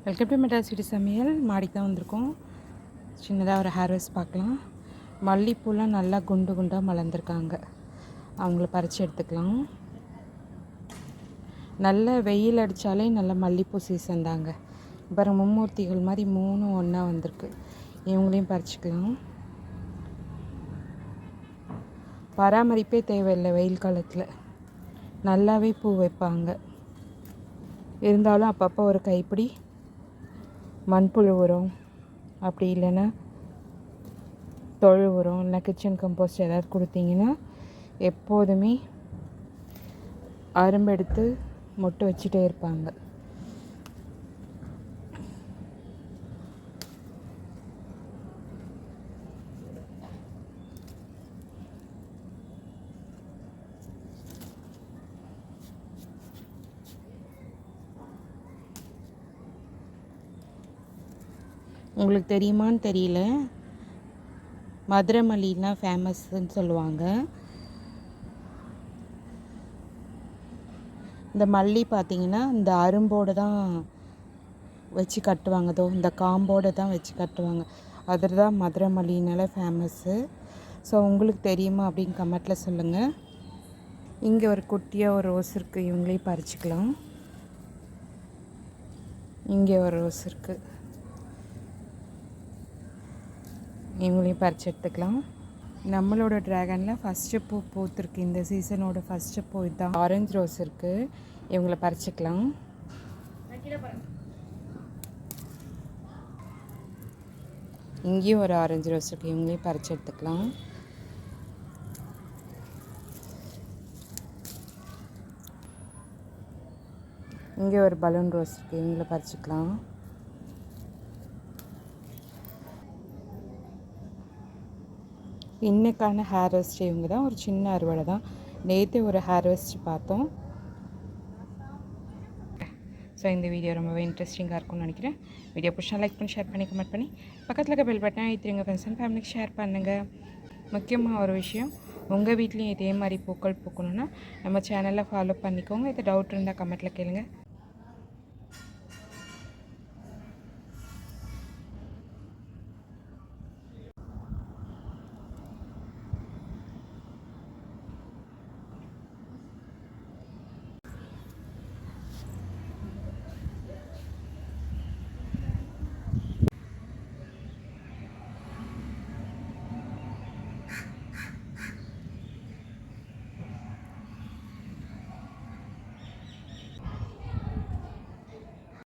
Welcome to Madras city சமையல். மாடிக்கு தான் வந்திருக்கோம். சின்னதாக ஒரு ஹேர்வெஸ் பார்க்கலாம். மல்லிப்பூலாம் நல்லா குண்டு குண்டாக மலர்ந்துருக்காங்க. அவங்கள பறித்து எடுத்துக்கலாம். நல்ல வெயில் அடித்தாலே நல்ல மல்லிப்பூ சீசன் தாங்க. பாருங்கள், மும்மூர்த்திகள் மாதிரி 3 ஒன்றா வந்திருக்கு. இவங்களையும் பறிச்சிக்கலாம். பராமரிப்பே தேவையில்லை. வெயில் காலத்தில் நல்லாவே பூ வைப்பாங்க. இருந்தாலும் அப்பப்போ ஒரு கைப்பிடி மண்புழு உரம், அப்படி இல்லைன்னா தொழு உரம், இல்லை கிச்சன் கம்போஸ்ட் ஏதாவது கொடுத்தீங்கன்னா எப்போதுமே அரும்பெடுத்து மொட்டு வச்சுட்டே இருப்பாங்க. உங்களுக்கு தெரியுமான்னு தெரியல, மதுரை மல்லின்னா ஃபேமஸ்ன்னு சொல்லுவாங்க. இந்த மல்லி பார்த்திங்கன்னா இந்த அரும்போடு தான் வச்சு கட்டுவாங்க. இந்த காம்போடு தான் வச்சு கட்டுவாங்க. அதில் தான் மதுரை மல்லினால ஃபேமஸ்ஸு. ஸோ உங்களுக்கு தெரியுமா அப்படின்னு கமெண்ட்டில் சொல்லுங்கள். இங்கே ஒரு குட்டியாக ஒரு ரோஸ் இருக்குது. இவங்களையும் பறிச்சிக்கலாம். இங்கே ஒரு ரோஸ் இருக்குது. இவங்களையும் பறித்து எடுத்துக்கலாம். நம்மளோட ட்ராகனில் ஃபஸ்ட்டு பூ பூத்துருக்கு. இந்த சீசனோட ஃபஸ்ட்டு பூ இதுதான். ஆரஞ்சு ரோஸ் இருக்குது. இவங்களை பறிச்சிக்கலாம். இங்கேயும் ஒரு ஆரஞ்சு ரோஸ் இருக்குது. இவங்களையும் பறித்து எடுத்துக்கலாம். இங்கே ஒரு பலூன் ரோஸ் இருக்குது. இவங்களை பறிச்சிக்கலாம். இன்றைக்கான ஹேர் வெஸ்ட் இவங்க தான். ஒரு சின்ன அறுவடை தான். நேற்று ஒரு ஹேர் வெஸ்ட் பார்த்தோம். ஸோ இந்த வீடியோ ரொம்பவே இன்ட்ரெஸ்டிங்காக இருக்கும்னு நினைக்கிறேன். வீடியோ பிடிச்சா லைக் பண்ணி, ஷேர் பண்ணி, கமெண்ட் பண்ணி, பக்கத்தில் இருக்க பெல் பட்டனை அழுத்திடுங்க. ஃப்ரெண்ட்ஸ் அண்ட் ஃபேமிலிக்கு ஷேர் பண்ணுங்கள். முக்கியமாக ஒரு விஷயம், உங்கள் வீட்லேயும் இதே மாதிரி பூக்கள் பூக்கணுன்னா நம்ம சேனலில் ஃபாலோ பண்ணிக்கோங்க. இது டவுட் இருந்தால் கமெண்ட்டில் கேளுங்கள்.